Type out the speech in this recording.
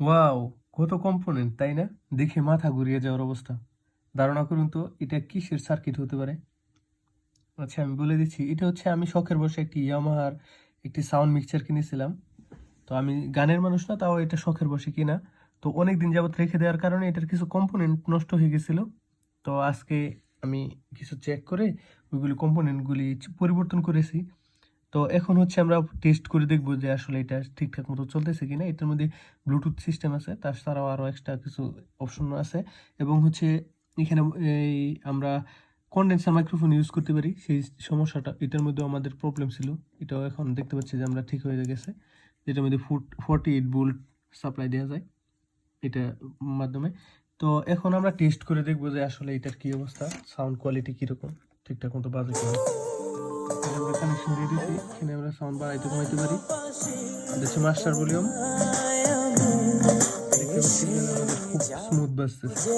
Wow! কত component, তাই না? দেখে মাথা ঘুরিয়ে যাওয়ার অবস্থা। ধারণা করুন তো এটা কিসের সার্কিট হতে পারে? আচ্ছা আমি বলে দিচ্ছি। এটা হচ্ছে আমি শখের বশে একটি ইয়ামাহার একটি সাউন্ড মিক্সার কিনেছিলাম। তো আমি গানের মানুষ না, তাও এটা শখের বশে কিনা। তো অনেকদিন যাবত রেখে দেওয়ার কারণে এটার কিছু কম্পোনেন্ট নষ্ট হয়ে গেছিল। তো আজকে আমি কিছু চেক করে ওইগুলি কম্পোনেন্টগুলি পরিবর্তন করেছি। তো এখন হচ্ছে আমরা টেস্ট করে দেখব যে আসলে এটা ঠিকঠাক মতো চলতেছে কিনা। এটার মধ্যে ব্লুটুথ সিস্টেম আছে, তাছাড়াও আরো এক্সট্রা কিছু অপশন আছে এবং হচ্ছে এখানে এই আমরা কনডেন্সার মাইক্রোফোন ইউজ করতে পারি। সেই সমস্যাটা এটার মধ্যেও আমাদের প্রবলেম ছিল। এটাও এখন দেখতে পাচ্ছি যে আমরা ঠিক হয়ে গেছে। যেটার মধ্যে 48 ভোল্ট সাপ্লাই দেওয়া যায় এটার মাধ্যমে। তো এখন আমরা টেস্ট করে দেখব যে আসলে এটার কি অবস্থা, সাউন্ড কোয়ালিটি কিরকম, ঠিকঠাক মতো বাজে কিনা। আমরা কানেকশন দিয়ে দিয়েছি, এখানে আমরা সাউন্ড বাড়াইতে কমাইতে পারি। এটা হচ্ছে মাস্টার ভলিউম, দেখতে পাচ্ছি যে আমাদের খুব স্মুথ বাজতেছে।